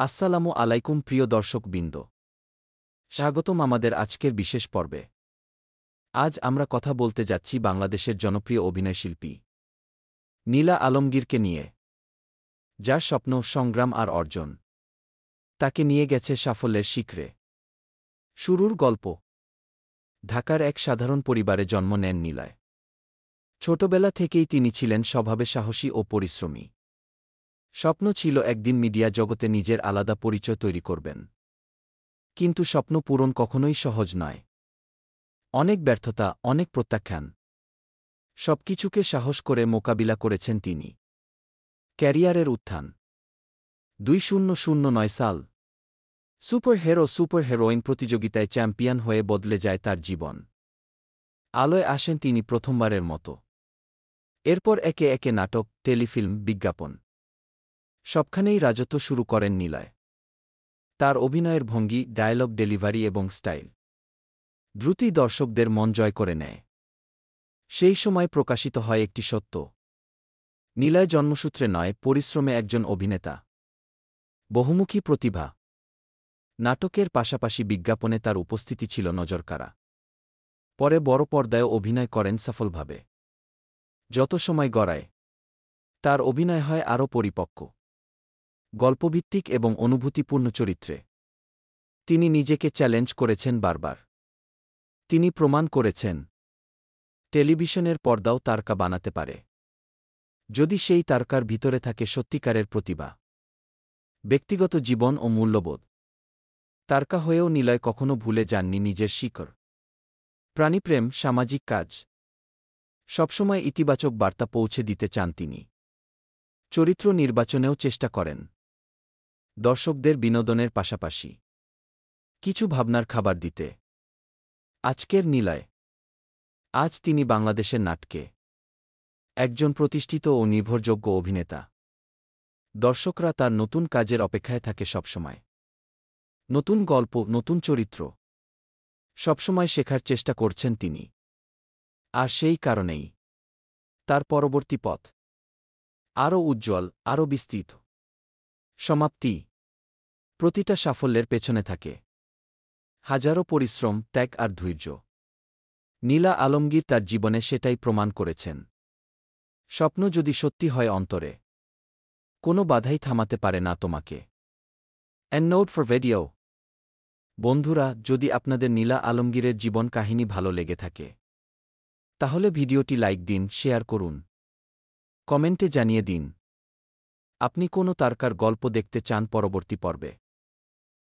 আসসালামু আলাইকুম প্রিয় দর্শকবৃন্দ। স্বাগতম আমাদের আজকের বিশেষ পর্বে। আজ আমরা কথা বলতে যাচ্ছি বাংলাদেশের জনপ্রিয় অভিনয়শিল্পী নীলা আলমগীরকে নিয়ে, যার স্বপ্ন, সংগ্রাম আর অর্জন তাকে নিয়ে গেছে সাফল্যের শিখরে। শুরুর গল্প। ঢাকার এক সাধারণ পরিবারে জন্ম নেন নীলায়। ছোটবেলা থেকেই তিনি ছিলেন স্বভাবে সাহসী ও পরিশ্রমী। স্বপ্ন ছিল একদিন মিডিয়া জগতে নিজের আলাদা পরিচয় তৈরি করবেন। কিন্তু স্বপ্ন পূরণ কখনোই সহজ নয়। অনেক ব্যর্থতা, অনেক প্রত্যাখ্যান, সবকিছুকে সাহস করে মোকাবিলা করেছেন তিনি। ক্যারিয়ারের উত্থান। 2009 সাল। সুপার হিরোইন প্রতিযোগিতায় চ্যাম্পিয়ন হয়ে বদলে যায় তার জীবন। আলোয় আসেন তিনি প্রথমবারের মতো। এরপর একে একে নাটক, টেলিফিল্ম, বিজ্ঞাপন, সবখানেই রাজত্ব শুরু করেন নীলায়। তার অভিনয়ের ভঙ্গি, ডায়ালগ ডেলিভারি এবং স্টাইল দ্রুতই দর্শকদের মন জয় করে নেয়। সেই সময় প্রকাশিত হয় একটি সত্য: নীলায় জন্মসূত্রে নয়, পরিশ্রমে একজন অভিনেতা। বহুমুখী প্রতিভা। নাটকের পাশাপাশি বিজ্ঞাপনে তার উপস্থিতি ছিল নজরকাড়া। পরে বড় পর্দায়ও অভিনয় করেন সফলভাবে। যত সময় গড়ায়, তার অভিনয় হয় আরও পরিপক্ক, গল্পভিত্তিক এবং অনুভূতিপূর্ণ চরিত্রে। তিনি নিজেকে চ্যালেঞ্জ করেছেন বারবার। তিনি প্রমাণ করেছেন, টেলিভিশনের পর্দাও তারকা বানাতে পারে, যদি সেই তারকার ভিতরে থাকে সত্যিকারের প্রতিভা, ব্যক্তিগত জীবন ও মূল্যবোধ। তারকা হয়েও নীলয় কখনো ভুলে যাননি নিজের শিকড়। প্রাণীপ্রেম, সামাজিক কাজ, সবসময় ইতিবাচক বার্তা পৌঁছে দিতে চান তিনি। চরিত্র নির্বাচনেও চেষ্টা করেন দর্শকদের বিনোদনের পাশাপাশি কিছু ভাবনার খাবার দিতে। আজকের নীলয়। আজ তিনি বাংলাদেশের নাটকে একজন প্রতিষ্ঠিত ও নির্ভরযোগ্য অভিনেতা। দর্শকরা তার নতুন কাজের অপেক্ষায় থাকে সবসময়। নতুন গল্প, নতুন চরিত্র, সবসময় শেখার চেষ্টা করছেন তিনি। আর সেই কারণেই তার পরবর্তী পথ আরও উজ্জ্বল, আরও বিস্তৃত। সমাপ্তি। প্রতিটা সাফল্যের পেছনে থাকে হাজারো পরিশ্রম, ত্যাগ আর ধৈর্য। নীলা আলমগীর তার জীবনে সেটাই প্রমাণ করেছেন। স্বপ্ন যদি সত্যি হয় অন্তরে, কোনো বাধাই থামাতে পারে না তোমাকে। And note for video. বন্ধুরা, যদি আপনাদের নীলা আলমগীরের জীবন কাহিনী ভালো লেগে থাকে, তাহলে ভিডিওটি লাইক দিন, শেয়ার করুন, কমেন্টে জানিয়ে দিন আপনি কোনো তারকার গল্প দেখতে চান পরবর্তী পর্বে।